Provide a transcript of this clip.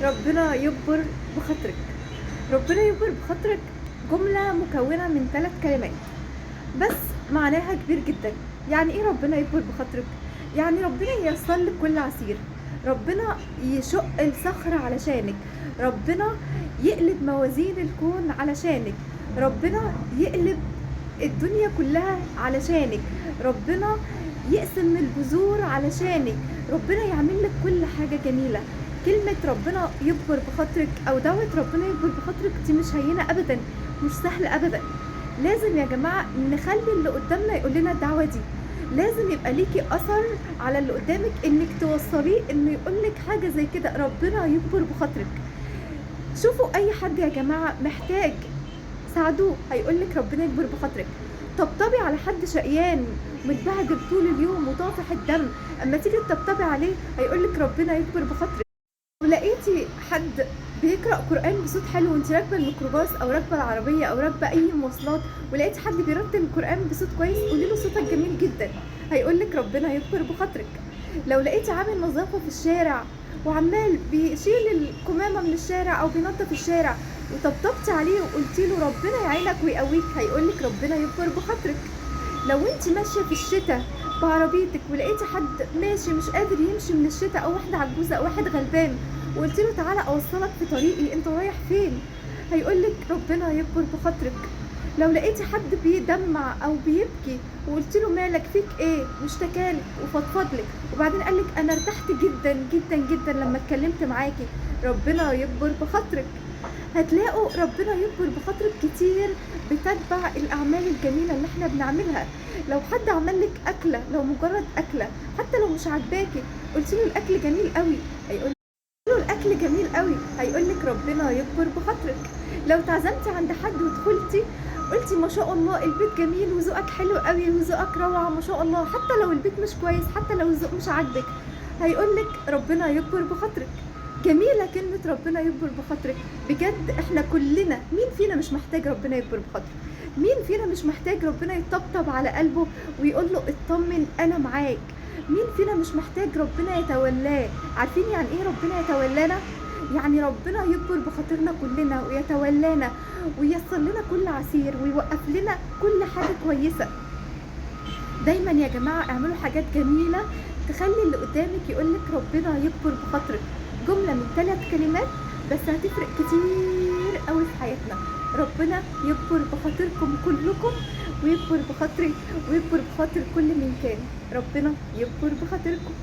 ربنا يكبر بخاطرك. ربنا يكبر بخاطرك جملة مكونة من 3 كلمات، بس معناها كبير جدًا. يعني إيه ربنا يكبر بخاطرك؟ يعني ربنا ييسّر لِك كل عسير، ربنا يشق الصخر علشانِك، ربنا يقلب موازين الكون علشانِك، ربنا يقلب الدنيا كلها علشانِك، ربنا يقسم البذور علشانِك، ربنا يعمل لِك كل حاجة جميلة. كلمة ربنا يكبر بخاطرك أو دعوة ربنا يكبر بخاطرك دي مش هينة أبدًا، مش سهلة أبدًا. لازم يا جماعة نخلّي اللي قدّامنا يقول لنا الدعوة دي، لازم يبقى ليكِ أثر على اللي قدّامِك إنِّك توصّليه إنه يقول لِك حاجة زي كده، ربنا يكبر بخاطرك. شوفوا أي حد يا جماعة محتاج ساعدوه، هيقول لِك ربنا يكبر بخاطرك. طبطبي على حد شقيان متبهدل طول اليوم وطافح الدم، أمّا تيجي تطبطبي عليه هيقول لِك ربنا يكبر بخاطرك. ولقيتِ حد بيقرأ قرآن بصوت حلو وأنتِ راكبة الميكروباص أو راكبة العربية أو راكبة أي مواصلات، ولقيتِ حد بيرتل القرآن بصوت كويس، قولي له صوتك جميل جدًا، هيقول لِك ربنا يكبر بخاطرك. لو لقيتِ عامل نظافة في الشارع وعمّال بيشيل القمامة من الشارع أو بينضف الشارع وطبطبتِ عليه وقلتِ له ربنا يعينك ويقويك، هيقول لِك ربنا يكبر بخاطرك. لو أنتِ ماشية في الشتا بعربيتِك ولقيتِ حد ماشي مش قادر يمشي من الشتا أو واحدة عجوزة أو واحد غلبان وقلتِ له تعالَ أوصّلك في طريقي، أنت رايح فين؟ هيقول لِك ربنا يكبر بخاطرك. لو لقيتِ حد بيدمّع أو بيبكي وقلتِ له مالك فيك إيه؟ واشتكى لِك وفضفض لِك وبعدين قال لِك أنا ارتحت جدًا، جدًا، جدًا لمّا اتكلمت معاكِ، ربنا يكبر بخاطرك. هتلاقوا ربنا يكبر بخاطرك كتير بتتبع الأعمال الجميلة اللي إحنا بنعملها. لو حد عمل لِك أكلة، لو مجرد أكلة حتى لو مش عاجباكِ، قلتِ له الأكل جميل أوي، هيقول له الأكل جميل أوي، هيقول لِك ربنا يكبر بخاطرك. لو اتعزمتِ عند حد ودخلتِ قلتِ ما شاء الله البيت جميل وذوقك حلو أوي وذوقك روعة ما شاء الله، حتى لو البيت مش كويس، حتى لو الذوق مش عاجبِك، هيقول لِك ربنا يكبر بخاطرك. جميلة كلمة ربنا يكبر بخاطرك. بجد إحنا كلنا مين فينا مش محتاج ربنا يكبر بخاطره؟ مين فينا مش محتاج ربنا يطبطب على قلبه ويقول له اطمن أنا معاك؟ مين فينا مش محتاج ربنا يتولاه؟ عارفين يعني إيه ربنا يتولانا؟ يعني ربنا يكبر بخاطرنا كلنا ويتولانا وييسر لنا كل عسير ويوقف لنا كل حاجة كويسة. دايما يا جماعة اعملوا حاجات جميلة تخلي اللي قدامك يقولك ربنا يكبر بخاطرك. جملة من 3 كلمات بس هتفرق كتير قوي في حياتنا. ربنا يكبر بخاطركم كلكم ويكبر بخاطري ويكبر بخاطر كل من كان. ربنا يكبر بخاطركم.